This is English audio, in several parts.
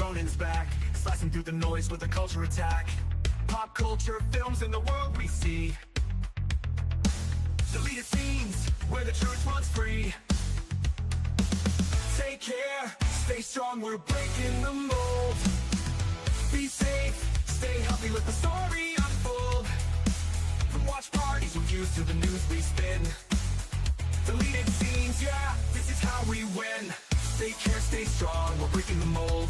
Ronan's back, slicing through the noise with a culture attack. Pop culture films in the world we see. Deleted scenes where the truth runs free. Take care, stay strong, we're breaking the mold. Be safe, stay healthy, let the story unfold. From watch parties with views to the news we spin. Deleted scenes, yeah, this is how we win. Take care, stay strong, we're breaking the mold.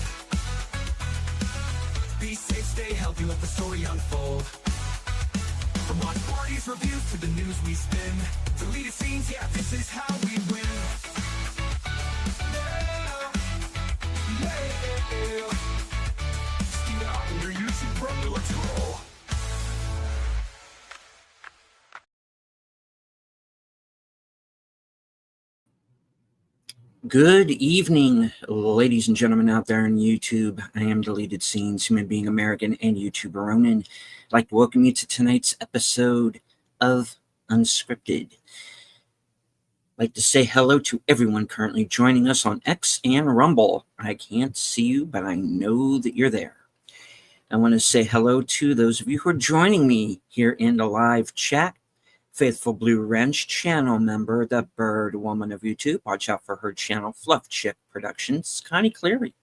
Be safe, stay healthy, let the story unfold. From watch parties, reviews to the news we spin. Deleted scenes, yeah, this is how we win. Let's go. Good evening, ladies and gentlemen out there on YouTube. I am Deleted Scenes, human being American, and YouTuber Ronan. I'd like to welcome you to tonight's episode of Unscripted. I'd like to say hello to everyone currently joining us on X and Rumble. I can't see you, but I know that you're there. I want to say hello to those of you who are joining me here in the live chat. Faithful Blue Wrench channel member, the Bird Woman of YouTube. Watch out for her channel, Fluff Chick Productions. Connie Cleary.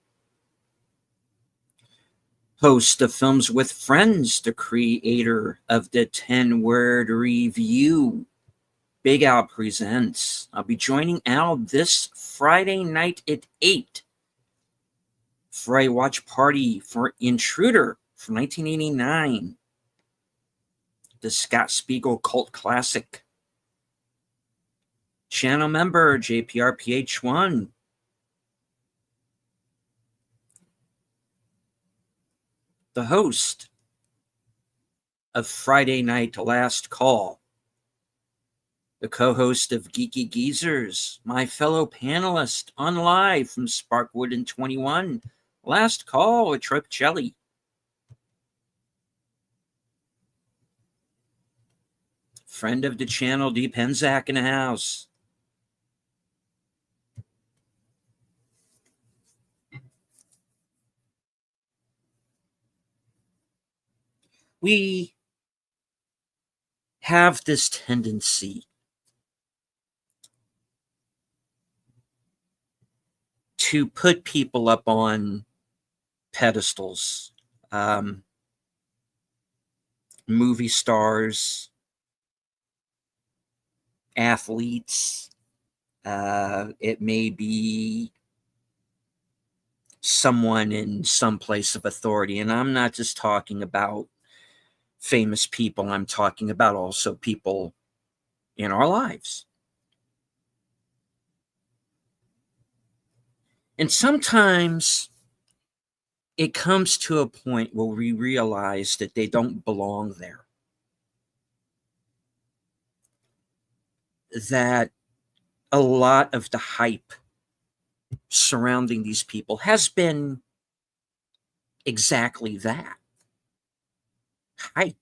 Host of Films with Friends, the creator of the 10-word review. Big Al Presents. I'll be joining Al this Friday night at 8 for a watch party for Intruder from 1989. The Scott Spiegel cult classic. Channel member JPRPH1. The host of Friday Night Last Call. The co-host of Geeky Geezers. My fellow panelist on live from Sparkwood in 21. Last Call with Troy Pacelli. Friend of the channel, D. Penzak in the house. We have this tendency to put people up on pedestals. Movie stars, athletes, it may be someone in some place of authority. And I'm not just talking about famous people. I'm talking about also people in our lives. And sometimes it comes to a point where we realize that they don't belong there. That a lot of the hype surrounding these people has been exactly that. Hype.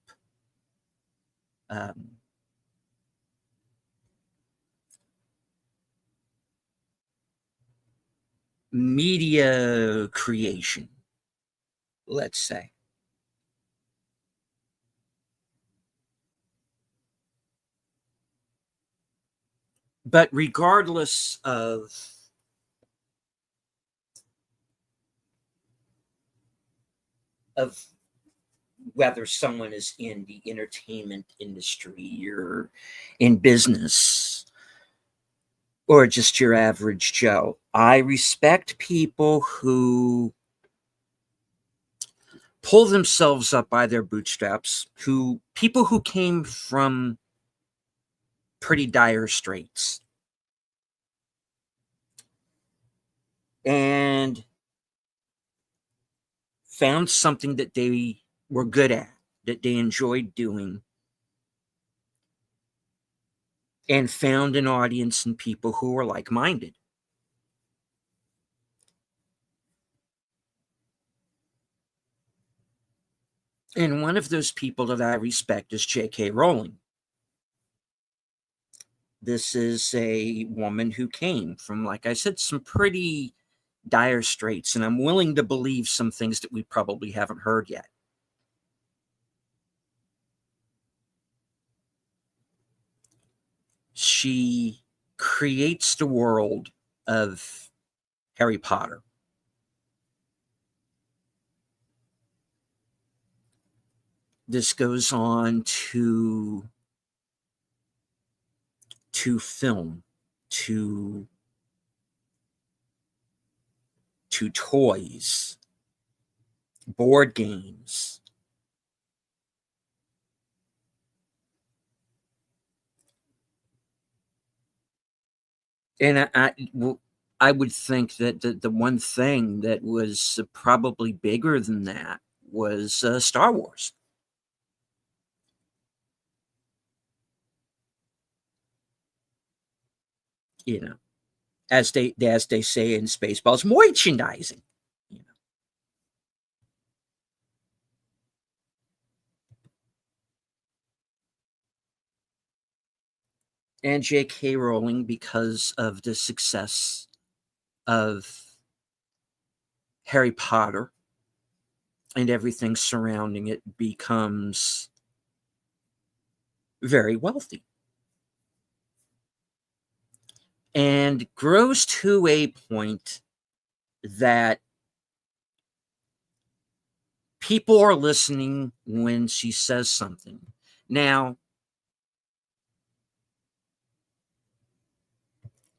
Media creation, let's say. But regardless of whether someone is in the entertainment industry or in business or just your average Joe, I respect people who pull themselves up by their bootstraps, people who came from pretty dire straits and found something that they were good at, that they enjoyed doing, and found an audience and people who were like-minded. And one of those people that I respect is J.K. Rowling. This is a woman who came from, like I said, some pretty dire straits, and I'm willing to believe some things that we probably haven't heard yet. She creates the world of Harry Potter. This goes on to film, to toys, board games. And I would think that the one thing that was probably bigger than that was Star Wars. You know, as they say in Spaceballs, merchandising. You know. And J.K. Rowling, because of the success of Harry Potter and everything surrounding it, becomes very wealthy. And grows to a point that people are listening when she says something. Now,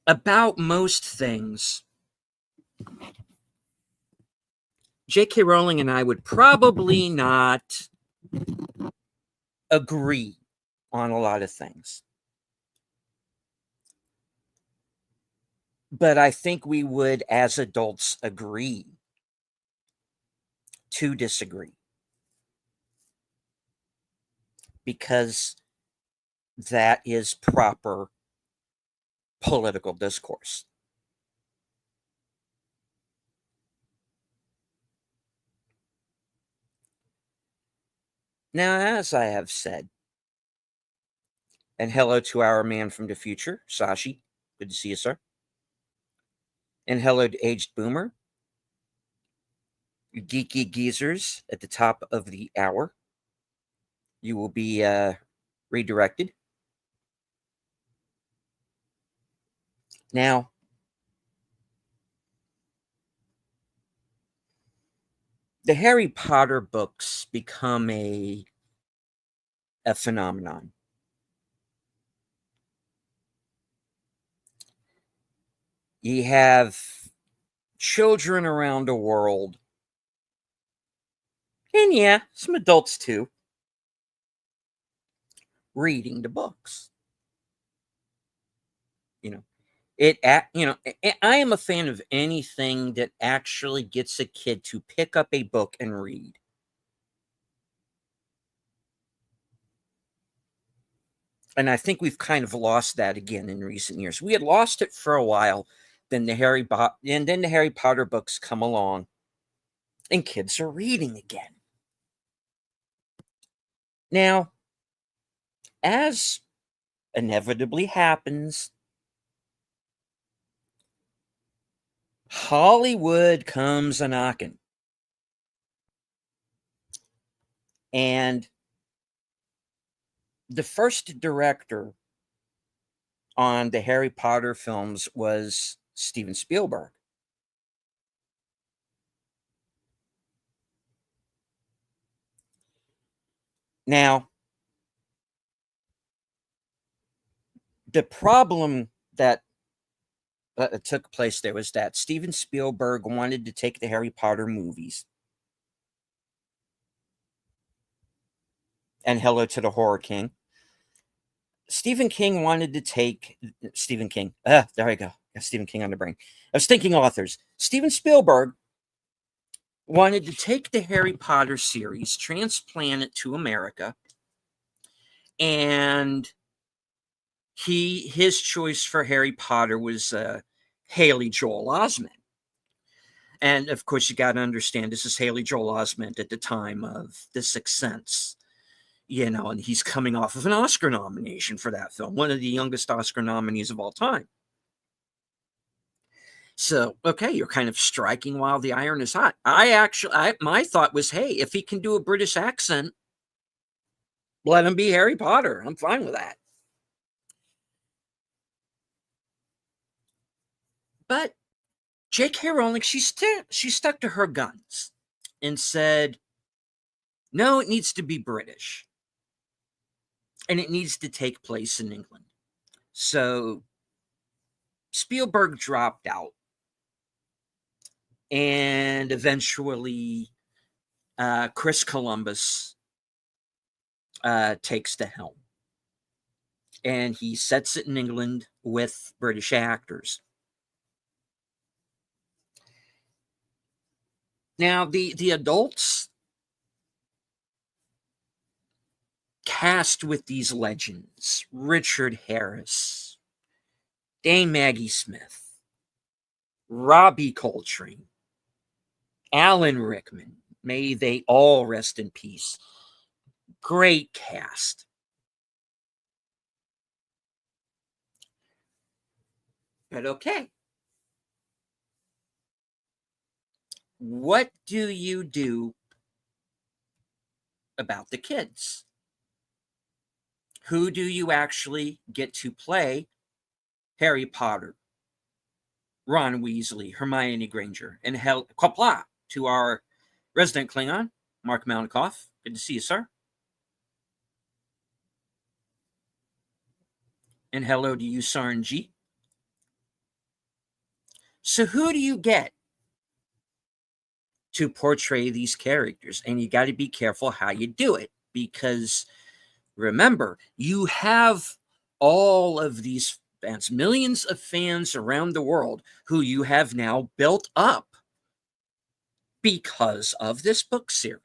about most things, J.K. Rowling and I would probably not agree on a lot of things. But I think we would, as adults, agree to disagree. Because that is proper political discourse. Now, as I have said, and hello to our man from the future, Sashi. Good to see you, sir. And hello to Aged Boomer. You geeky geezers at the top of the hour. You will be redirected. Now, the Harry Potter books become a phenomenon. You have children around the world, and yeah, some adults too, reading the books. I am a fan of anything that actually gets a kid to pick up a book and read. And I think we've kind of lost that again in recent years. We had lost it for a while, then the Harry Potter books come along, and kids are reading again. Now, as inevitably happens, Hollywood comes a knocking. And the first director on the Harry Potter films was Steven Spielberg. Now, the problem that took place there was that Steven Spielberg wanted to take the Harry Potter movies, and hello to the Horror King. Stephen King wanted to take Stephen King. There I go. Got Stephen King on the brain. I was thinking authors. Steven Spielberg wanted to take the Harry Potter series, transplant it to America, and his choice for Harry Potter was Haley Joel Osment. And of course, you got to understand, this is Haley Joel Osment at the time of The Sixth Sense. And he's coming off of an Oscar nomination for that film, one of the youngest Oscar nominees of all time. So, okay, you're kind of striking while the iron is hot. My thought was, hey, if he can do a British accent, let him be Harry Potter. I'm fine with that. But J.K. Rowling, she stuck to her guns and said, no, it needs to be British. And it needs to take place in England. So Spielberg dropped out. And eventually, Chris Columbus takes the helm. And he sets it in England with British actors. Now, the adults cast with these legends: Richard Harris, Dame Maggie Smith, Robbie Coltrane, Alan Rickman. May they all rest in peace. Great cast. But okay. What do you do about the kids? Who do you actually get to play Harry Potter, Ron Weasley, Hermione Granger, and Qapla' to our resident Klingon, Mark Malikoff. Good to see you, sir. And hello to you, Sarn G. So who do you get to portray these characters? And you got to be careful how you do it, because remember, you have all of these fans, millions of fans around the world who you have now built up because of this book series.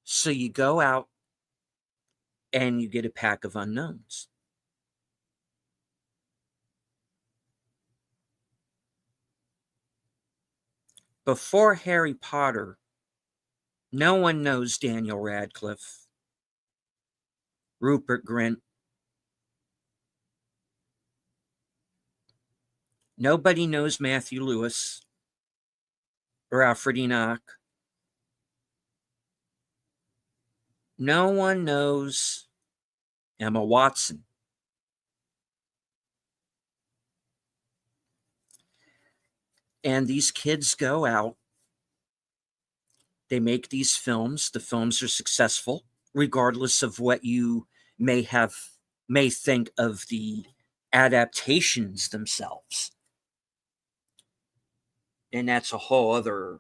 So you go out and you get a pack of unknowns. Before Harry Potter, no one knows Daniel Radcliffe, Rupert Grint. Nobody knows Matthew Lewis or Alfred Enoch. No one knows Emma Watson. And these kids go out, they make these films. The films are successful, regardless of what you may think of the adaptations themselves. And that's a whole other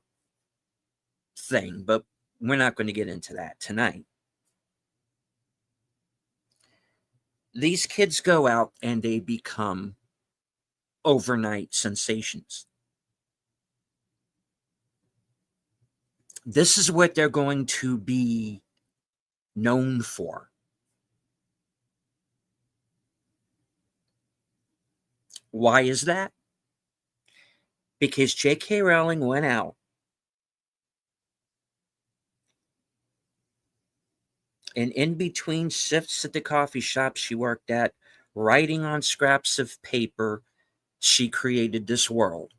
thing, but we're not going to get into that tonight. These kids go out and they become overnight sensations. This is what they're going to be known for. Why is that? Because J.K. Rowling went out and in between shifts at the coffee shop she worked at, writing on scraps of paper, she created this world.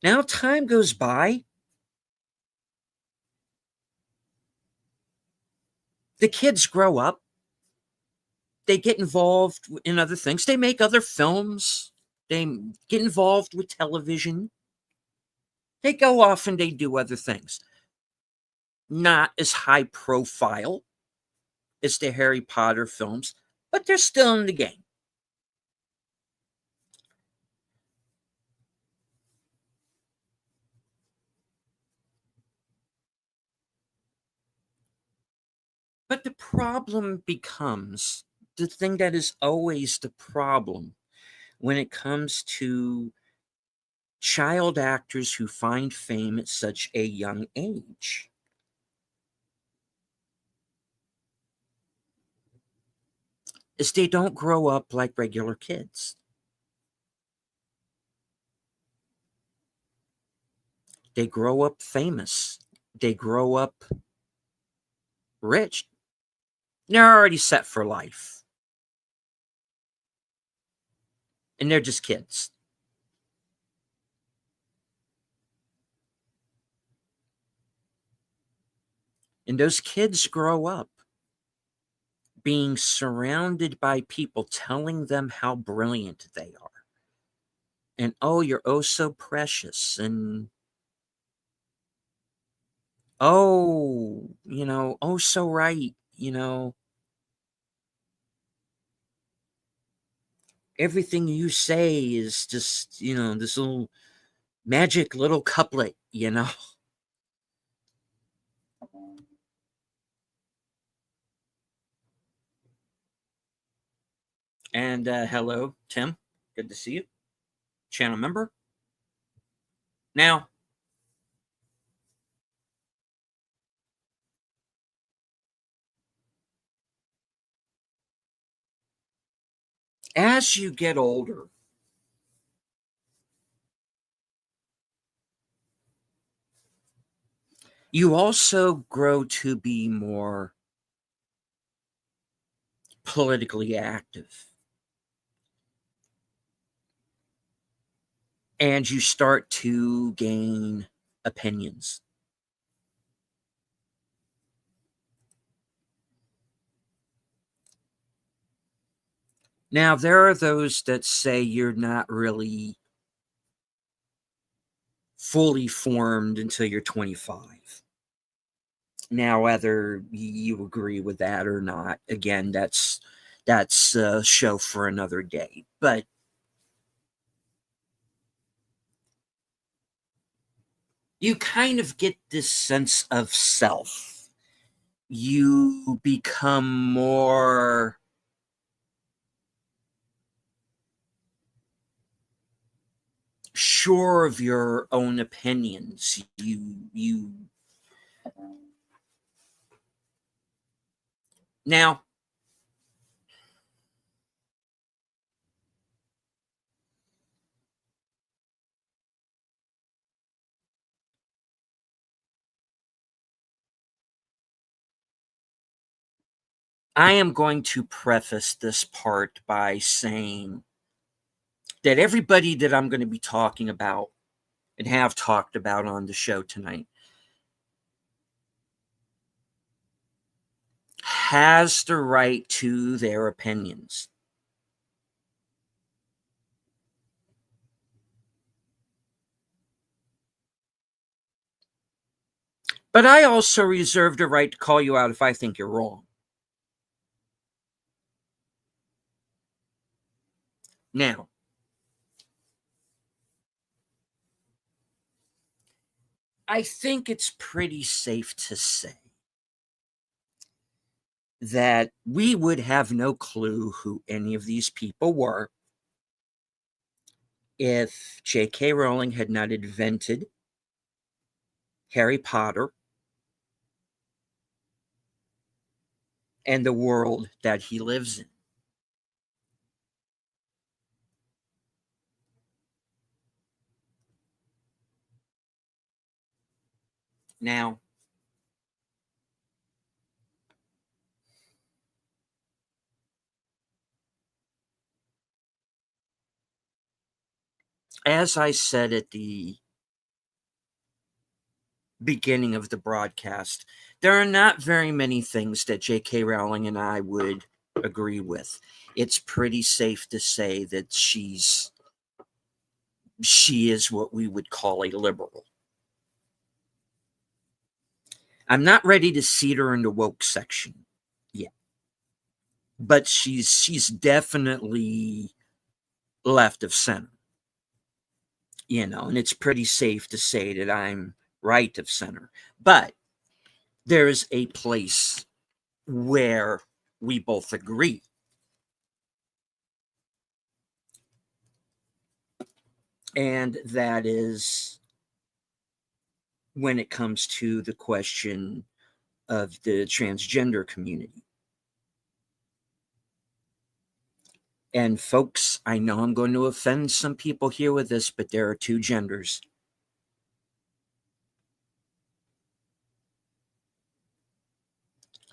Now time goes by. The kids grow up. They get involved in other things. They make other films. They get involved with television. They go off and they do other things. Not as high profile as the Harry Potter films, but they're still in the game. But the problem becomes the thing that is always the problem when it comes to child actors who find fame at such a young age. Is they don't grow up like regular kids. They grow up famous. They grow up rich. They're already set for life. And they're just kids. And those kids grow up being surrounded by people telling them how brilliant they are. And oh, you're oh so precious. And oh, oh so right. Everything you say is just, this little magic little couplet. And hello, Tim. Good to see you. Channel member. Now, as you get older, you also grow to be more politically active. And you start to gain opinions. Now, there are those that say you're not really fully formed until you're 25. Now, whether you agree with that or not, again, that's a show for another day. But you kind of get this sense of self. You become more sure of your own opinions. You now, I am going to preface this part by saying that everybody that I'm going to be talking about and have talked about on the show tonight has the right to their opinions. But I also reserve the right to call you out if I think you're wrong. Now, I think it's pretty safe to say that we would have no clue who any of these people were if J.K. Rowling had not invented Harry Potter and the world that he lives in. Now, as I said at the beginning of the broadcast, there are not very many things that J.K. Rowling and I would agree with. It's pretty safe to say that she is what we would call a liberal. I'm not ready to seat her in the woke section yet, but she's definitely left of center. And it's pretty safe to say that I'm right of center. But there's a place where we both agree. And that is when it comes to the question of the transgender community. And folks, I know I'm going to offend some people here with this, but there are two genders.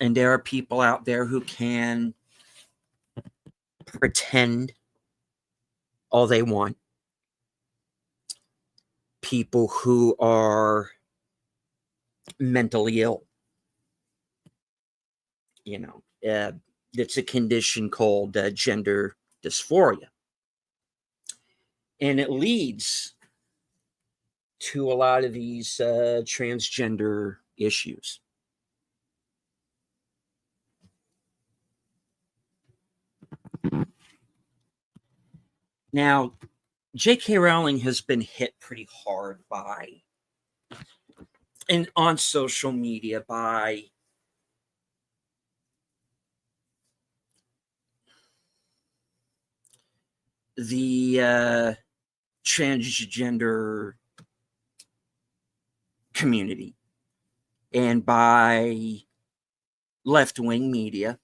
And there are people out there who can pretend all they want. People who are mentally ill. It's a condition called gender dysphoria. And it leads to a lot of these transgender issues. Now, J.K. Rowling has been hit pretty hard on social media by the transgender community and by left-wing media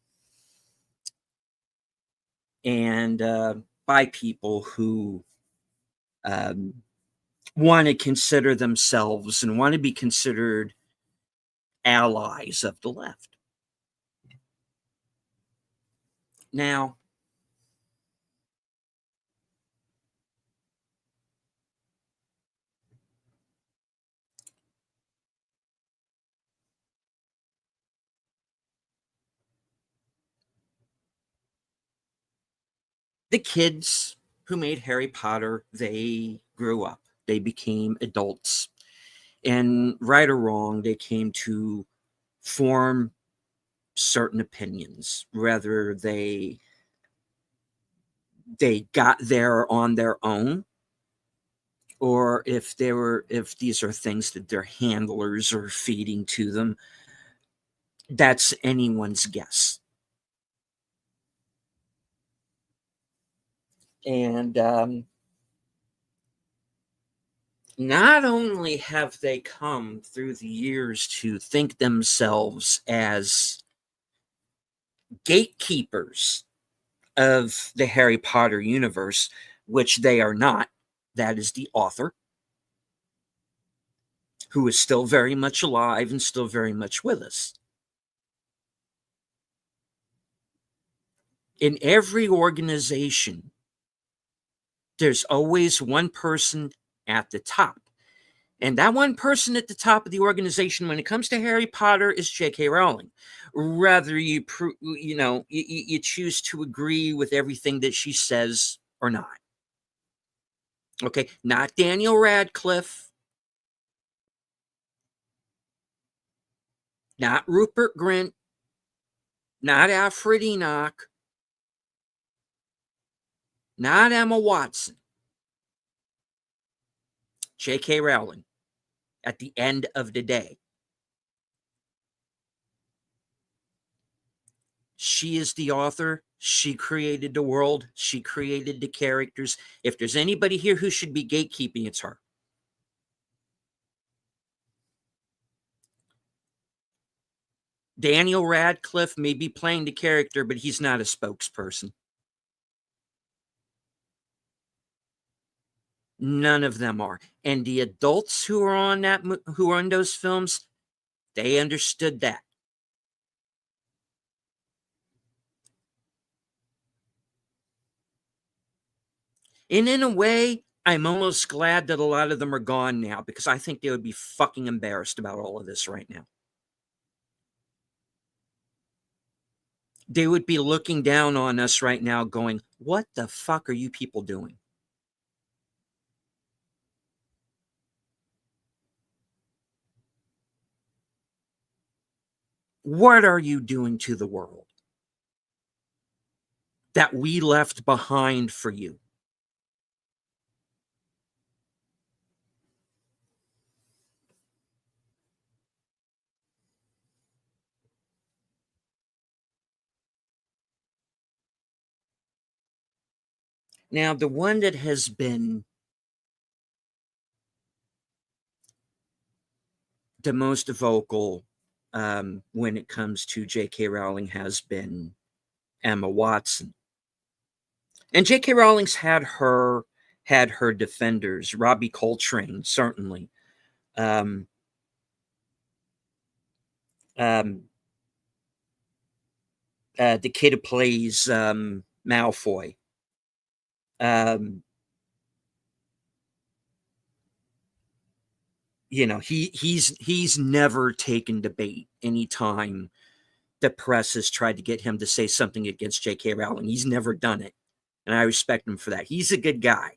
and by people who want to consider themselves and want to be considered allies of the left. Now, the kids who made Harry Potter, they grew up. They became adults. And right or wrong, they came to form certain opinions, whether they got there on their own, or if these are things that their handlers are feeding to them. That's anyone's guess. And not only have they come through the years to think themselves as gatekeepers of the Harry Potter universe, which they are not. That is the author, who is still very much alive and still very much with us. In every organization, there's always one person at the top. And that one person at the top of the organization, when it comes to Harry Potter, is J.K. Rowling. Whether you choose to agree with everything that she says or not. Okay, not Daniel Radcliffe, not Rupert Grint, not Alfred Enoch, not Emma Watson. J.K. Rowling, at the end of the day. She is the author. She created the world. She created the characters. If there's anybody here who should be gatekeeping, it's her. Daniel Radcliffe may be playing the character, but he's not a spokesperson. None of them are. And the adults who are on those films, they understood that. And in a way, I'm almost glad that a lot of them are gone now, because I think they would be fucking embarrassed about all of this right now. They would be looking down on us right now going, what the fuck are you people doing? What are you doing to the world that we left behind for you? Now, the one that has been the most vocal when it comes to J.K. Rowling has been Emma Watson. And J.K. Rowling's had her defenders. Robbie Coltrane, certainly. the kid who plays Malfoy. He's never taken debate anytime the press has tried to get him to say something against J.K. Rowling. He's never done it, and I respect him for that. He's a good guy.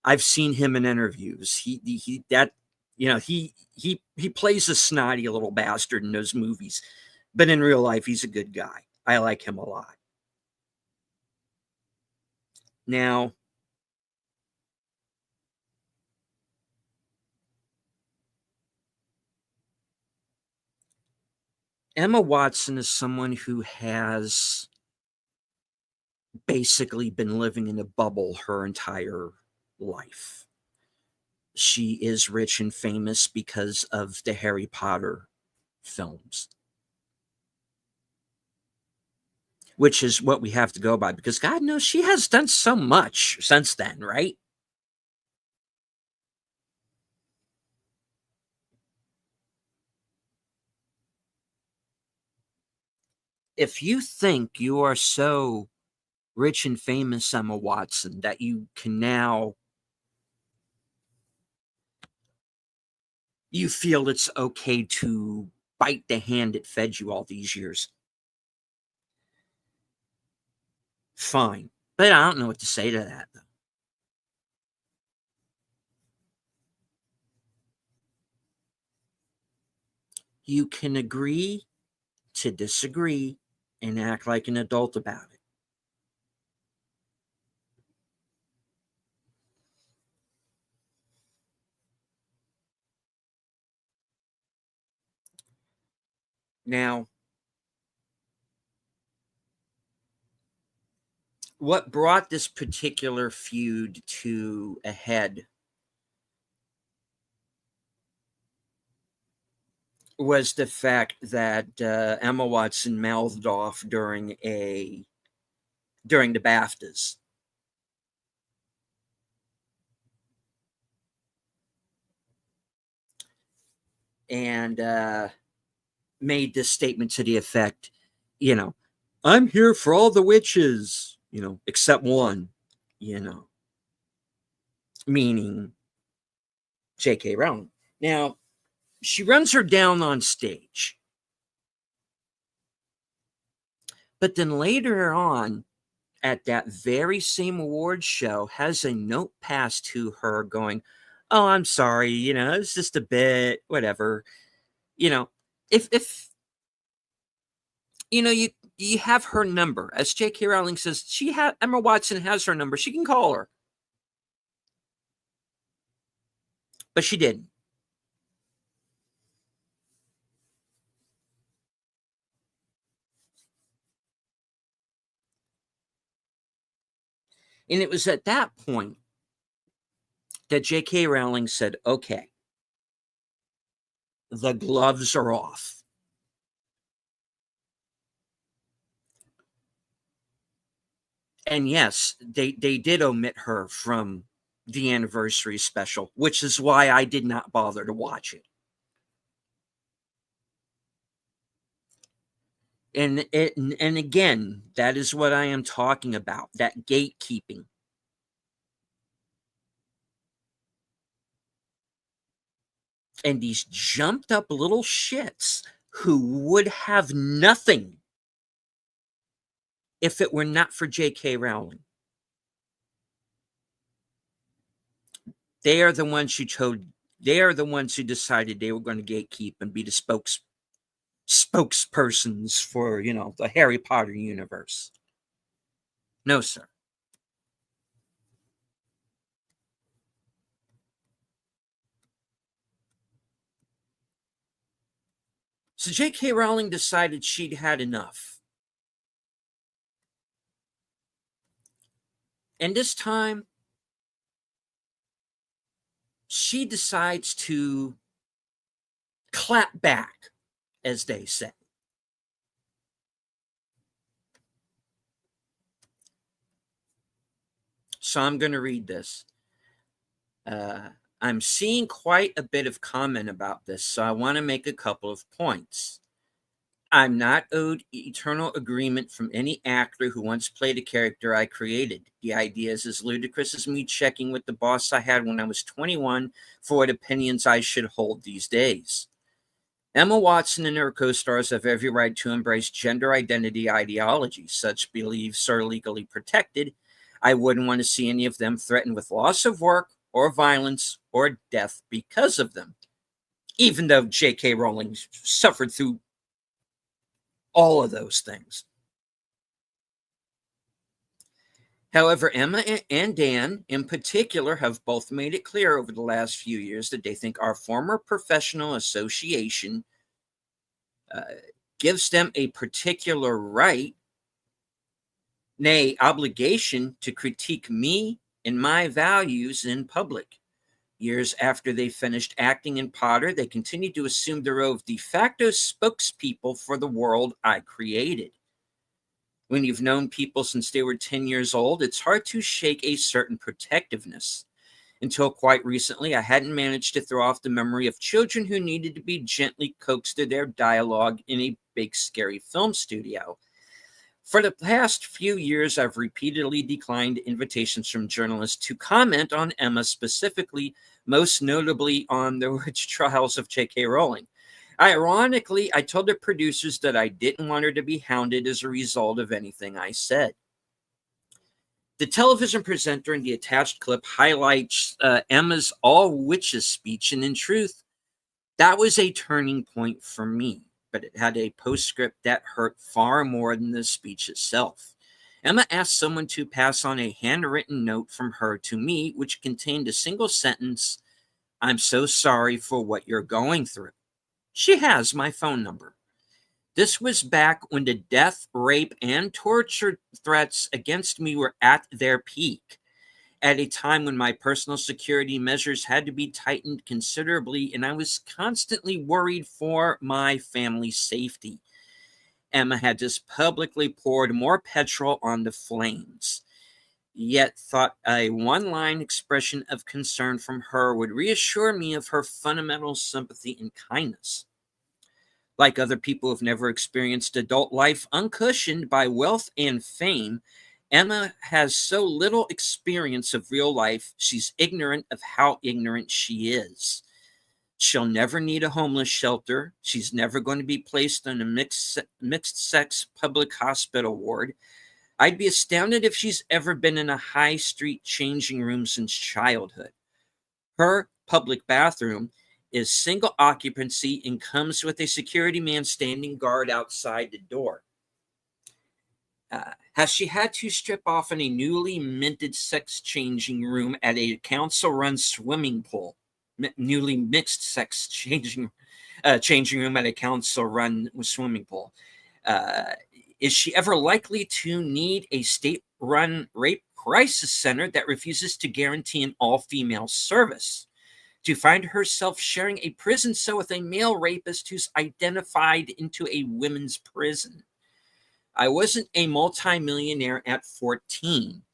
I've seen him in interviews. He plays a snotty little bastard in those movies, but in real life, he's a good guy. I like him a lot. Now, Emma Watson is someone who has basically been living in a bubble her entire life. She is rich and famous because of the Harry Potter films, which is what we have to go by, because God knows she has done so much since then, right? If you think you are so rich and famous, Emma Watson, that you can now, you feel it's okay to bite the hand that fed you all these years, fine. But I don't know what to say to that, though. You can agree to disagree and act like an adult about it. Now, what brought this particular feud to a head was the fact that Emma Watson mouthed off during the BAFTAs. And made this statement to the effect, I'm here for all the witches, except one, meaning J.K. Rowling. Now, she runs her down on stage. But then later on, at that very same award show, has a note passed to her going, oh, I'm sorry, it's just a bit, whatever. If you have her number, as J.K. Rowling says, Emma Watson has her number, she can call her. But she didn't. And it was at that point that J.K. Rowling said, okay, the gloves are off. And yes, they did omit her from the anniversary special, which is why I did not bother to watch it. And again, that is what I am talking about, that gatekeeping. And these jumped up little shits who would have nothing if it were not for J.K. Rowling. They are the ones who decided they were going to gatekeep and be the spokespersons for, the Harry Potter universe. No, sir. So J.K. Rowling decided she'd had enough. And this time, she decides to clap back, as they say. So I'm going to read this. I'm seeing quite a bit of comment about this, so I want to make a couple of points. I'm not owed eternal agreement from any actor who once played a character I created. The idea is as ludicrous as me checking with the boss I had when I was 21 for what opinions I should hold these days. Emma Watson and her co-stars have every right to embrace gender identity ideology. Such beliefs are legally protected. I wouldn't want to see any of them threatened with loss of work or violence or death because of them. Even though J.K. Rowling suffered through all of those things. However, Emma and Dan in particular have both made it clear over the last few years that they think our former professional association gives them a particular right, nay, obligation, to critique me and my values in public. Years after they finished acting in Potter, they continued to assume the role of de facto spokespeople for the world I created. When you've known people since they were 10 years old, it's hard to shake a certain protectiveness. Until quite recently, I hadn't managed to throw off the memory of children who needed to be gently coaxed to their dialogue in a big, scary film studio. For the past few years, I've repeatedly declined invitations from journalists to comment on Emma specifically, most notably on the witch trials of J.K. Rowling. Ironically, I told the producers that I didn't want her to be hounded as a result of anything I said. The television presenter in the attached clip highlights Emma's all witches speech, and in truth, that was a turning point for me, but it had a postscript that hurt far more than the speech itself. Emma asked someone to pass on a handwritten note from her to me, which contained a single sentence, "I'm so sorry for what you're going through." She has my phone number. This was back when the death, rape, and torture threats against me were at their peak, at a time when my personal security measures had to be tightened considerably, and I was constantly worried for my family's safety. Emma had just publicly poured more petrol on the flames, yet thought a one-line expression of concern from her would reassure me of her fundamental sympathy and kindness. Like other people who've never experienced adult life uncushioned by wealth and fame, Emma has so little experience of real life, she's ignorant of how ignorant she is. She'll never need a homeless shelter. She's never going to be placed on a mixed-sex public hospital ward. I'd be astounded if she's ever been in a high street changing room since childhood. Her public bathroom is single occupancy and comes with a security man standing guard outside the door. Has she had to strip off in a newly minted sex changing room at a council-run swimming pool? Newly mixed sex changing room at a council-run swimming pool. Is she ever likely to need a state-run rape crisis center that refuses to guarantee an all-female service? To find herself sharing a prison cell with a male rapist who's identified into a women's prison? I wasn't a multimillionaire at 14.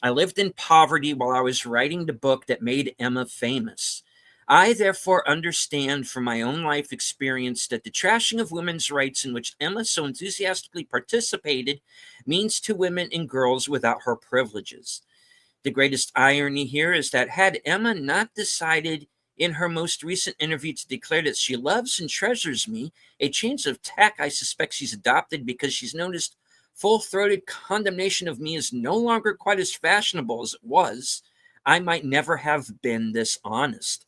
I lived in poverty while I was writing the book that made Emma famous. I therefore understand from my own life experience that the trashing of women's rights in which Emma so enthusiastically participated means to women and girls without her privileges. The greatest irony here is that had Emma not decided in her most recent interview to declare that she loves and treasures me, a change of tack I suspect she's adopted because she's noticed full-throated condemnation of me is no longer quite as fashionable as it was, I might never have been this honest.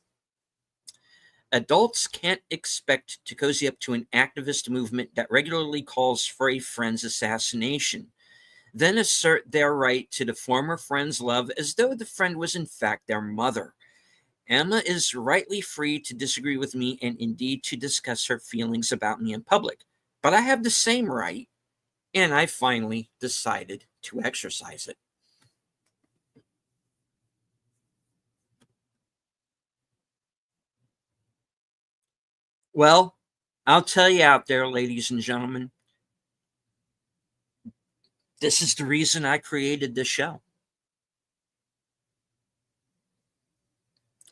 Adults can't expect to cozy up to an activist movement that regularly calls for a friend's assassination, then assert their right to the former friend's love as though the friend was in fact their mother. Emma is rightly free to disagree with me and indeed to discuss her feelings about me in public, but I have the same right, and I finally decided to exercise it. Well, I'll tell you out there, ladies and gentlemen, this is the reason I created this show.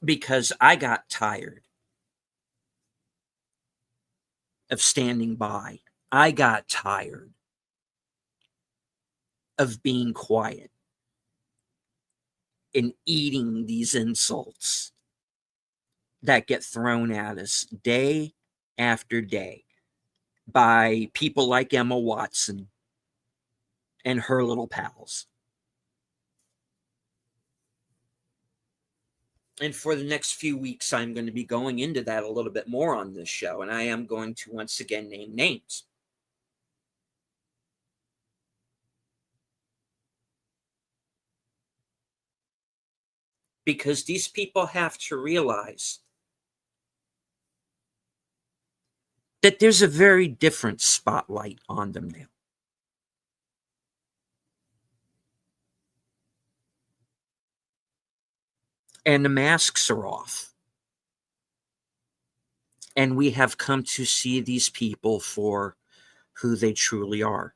Because I got tired of standing by I got tired of being quiet and eating these insults that get thrown at us day after day by people like Emma Watson and her little pals. And for the next few weeks, I'm going to be going into that a little bit more on this show, and I am going to once again name names. Because these people have to realize that there's a very different spotlight on them now. And the masks are off. And we have come to see these people for who they truly are.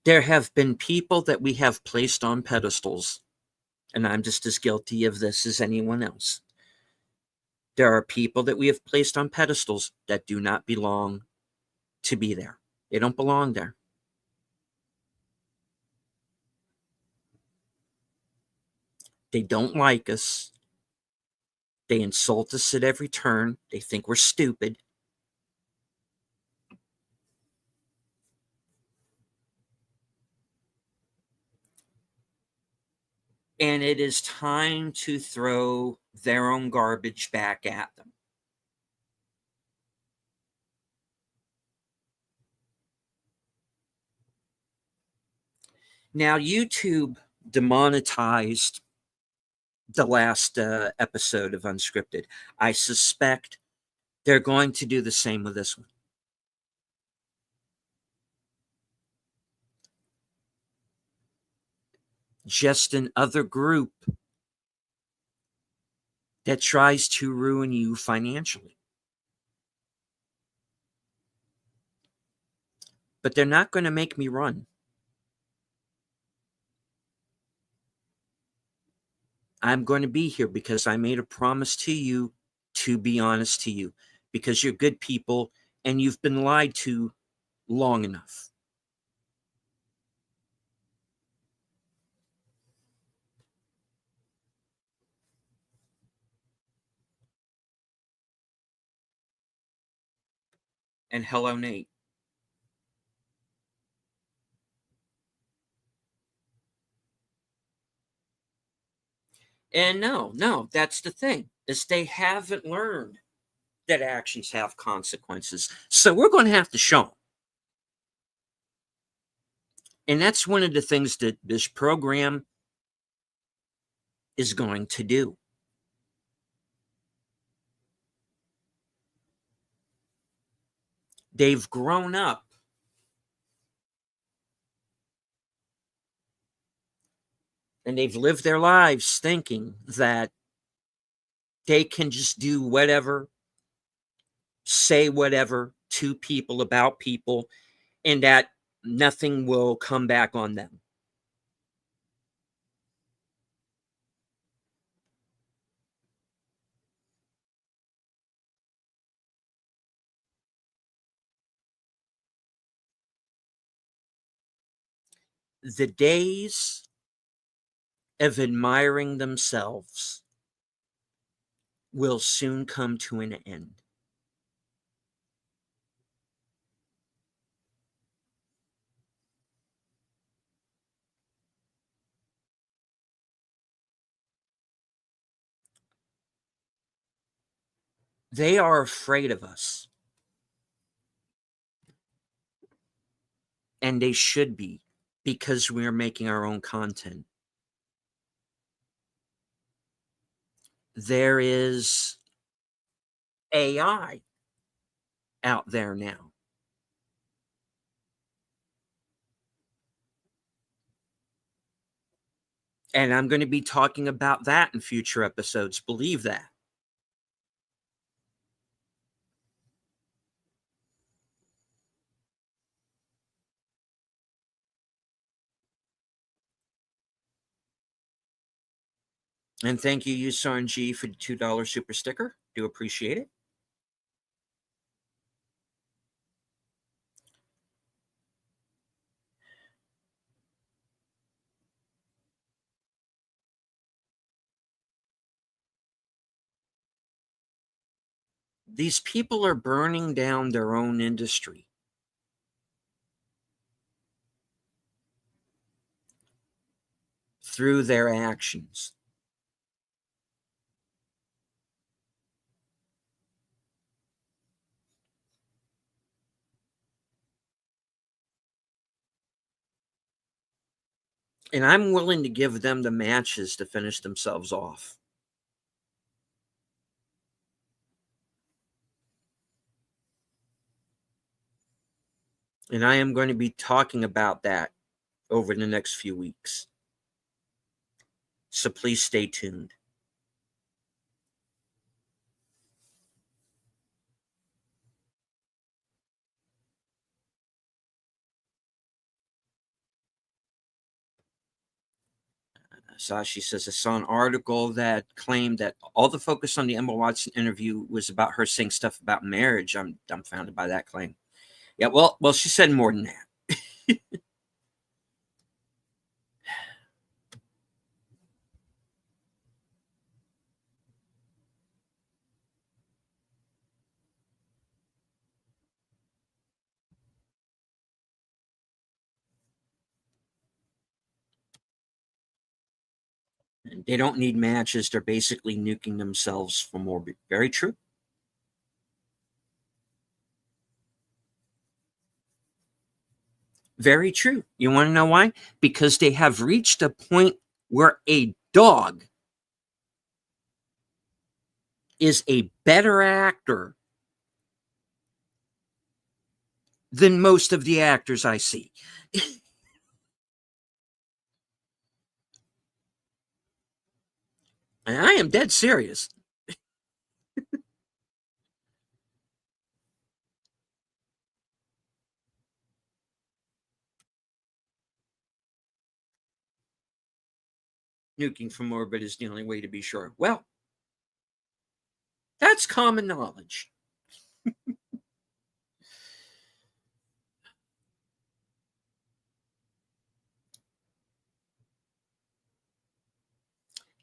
There have been people that we have placed on pedestals, and I'm just as guilty of this as anyone else. There are people that we have placed on pedestals that do not belong to be there. They don't belong there. They don't like us. They insult us at every turn. They think we're stupid. And it is time to throw their own garbage back at them. Now, YouTube demonetized the last episode of Unscripted. I suspect they're going to do the same with this one. Just another group that tries to ruin you financially. But they're not going to make me run. I'm going to be here because I made a promise to you to be honest to you, because you're good people and you've been lied to long enough. And hello, Nate. And no, that's the thing, is they haven't learned that actions have consequences. So we're going to have to show them. And that's one of the things that this program is going to do. They've grown up and they've lived their lives thinking that they can just do whatever, say whatever to people about people, and that nothing will come back on them. The days of admiring themselves will soon come to an end. They are afraid of us. And they should be, because we're making our own content. There is AI out there now. And I'm going to be talking about that in future episodes. Believe that. And thank you, Yusan G, for the $2 super sticker. Do appreciate it. These people are burning down their own industry. Through their actions. And I'm willing to give them the matches to finish themselves off. And I am going to be talking about that over the next few weeks. So please stay tuned. Sashi says, I saw an article that claimed that all the focus on the Emma Watson interview was about her saying stuff about marriage. I'm dumbfounded by that claim. Yeah, well, she said more than that. They don't need matches. They're basically nuking themselves for more. Very true. Very true. You want to know why? Because they have reached a point where a dog is a better actor than most of the actors I see. And I am dead serious. Nuking from orbit is the only way to be sure. Well, that's common knowledge.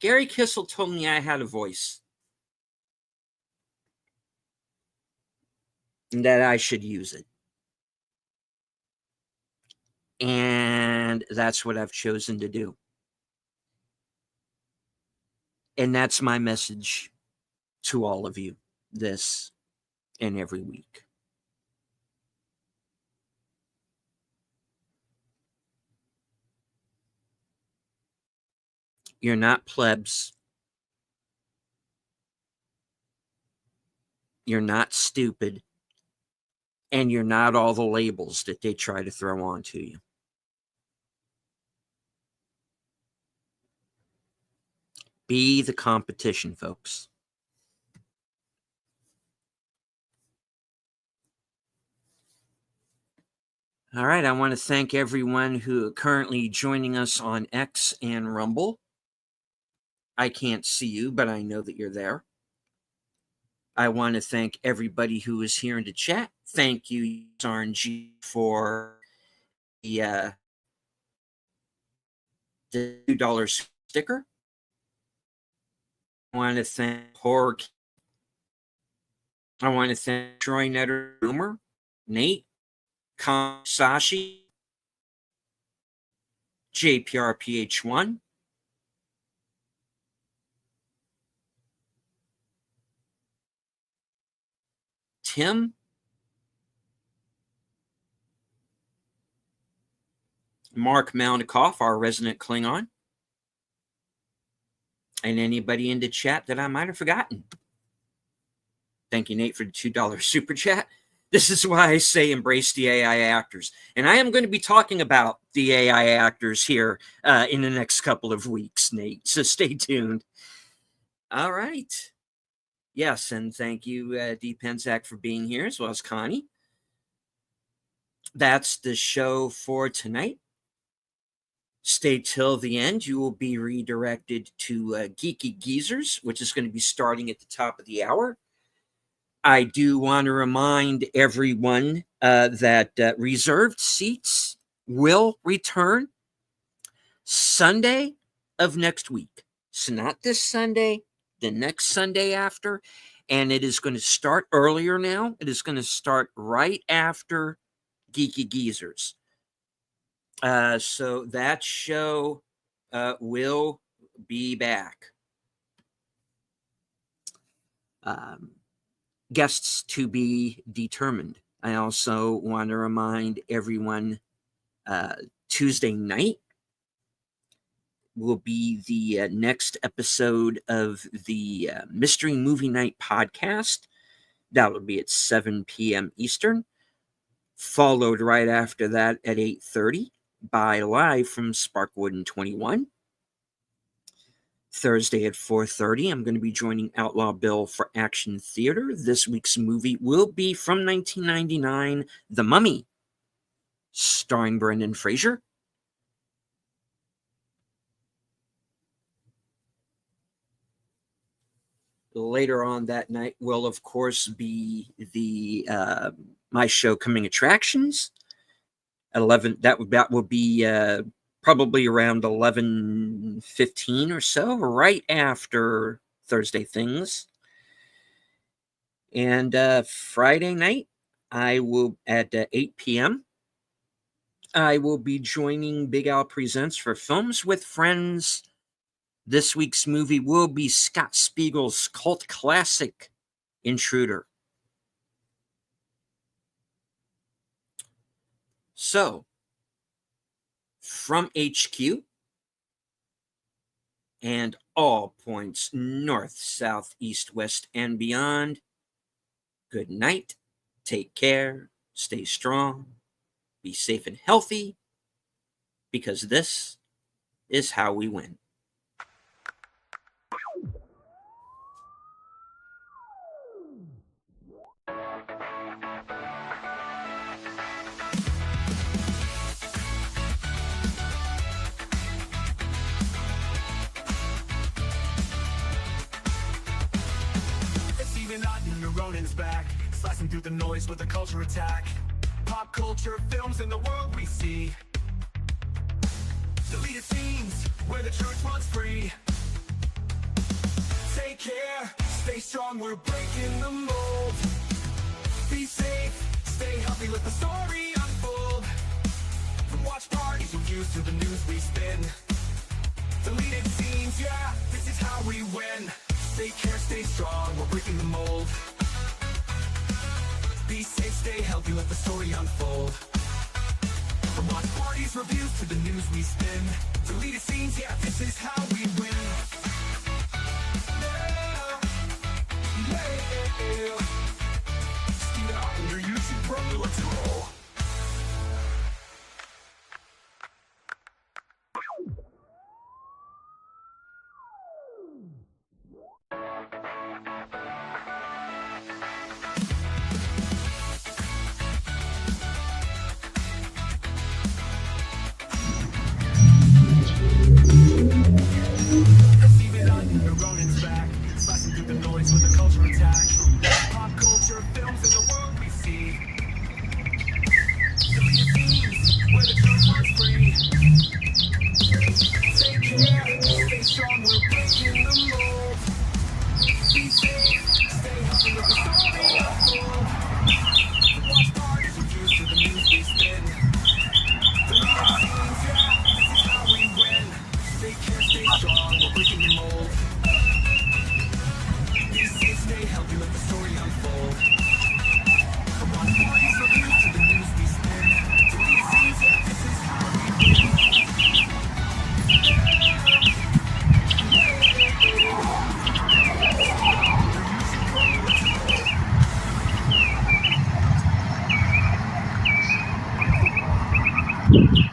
Gary Kissel told me I had a voice and that I should use it. And that's what I've chosen to do. And that's my message to all of you this and every week. You're not plebs. You're not stupid. And you're not all the labels that they try to throw onto you. Be the competition, folks. All right, I want to thank everyone who currently joining us on X and Rumble. I can't see you, but I know that you're there. I want to thank everybody who is here in the chat. Thank you, RNG, for the $2 sticker. I want to thank Horror. I want to thank Troy Netter, Boomer, Nate, Sashi, JPRPH1, Tim, Mark Malnikoff, our resident Klingon, and anybody in the chat that I might have forgotten. Thank you, Nate, for the $2 super chat. This is why I say embrace the AI actors. And I am going to be talking about the AI actors here in the next couple of weeks, Nate. So stay tuned. All right. Yes, and thank you, Dee Penzak, for being here, as well as Connie. That's the show for tonight. Stay till the end. You will be redirected to Geeky Geezers, which is going to be starting at the top of the hour. I do want to remind everyone that reserved seats will return Sunday of next week. So not this Sunday, the next Sunday after. And it is going to start earlier now. It is going to start right after Geeky Geezers. So that show will be back. Guests to be determined. I also want to remind everyone Tuesday night will be the next episode of the Mystery Movie Night podcast. That will be at 7 p.m. Eastern. Followed right after that at 8:30 by Live from Sparkwood and 21. Thursday at 4:30, I'm going to be joining Outlaw Bill for Action Theater. This week's movie will be from 1999, The Mummy, starring Brendan Fraser. Later on that night will, of course, be the my show Coming Attractions at 11. That will be probably around 11:15 or so, right after Thursday Things. And Friday night, I will at 8 p.m. I will be joining Big Al Presents for Films with Friends. This week's movie will be Scott Spiegel's cult classic, Intruder. So, from HQ and all points north, south, east, west, and beyond, good night, take care, stay strong, be safe and healthy, because this is how we win. Back, slicing through the noise with a culture attack. Pop culture films in the world we see. Deleted scenes where the truth runs free. Take care, stay strong, we're breaking the mold. Be safe, stay healthy, let the story unfold. From watch parties reviews to the news we spin. Deleted scenes, yeah, this is how we win. Take care, stay strong, we're breaking the mold. Be safe, stay healthy, let the story unfold. From watch parties, reviews, to the news we spin. Deleted scenes, yeah, this is how we win. Yeah, yeah. Steam it out on your YouTube, bro, let's roll. You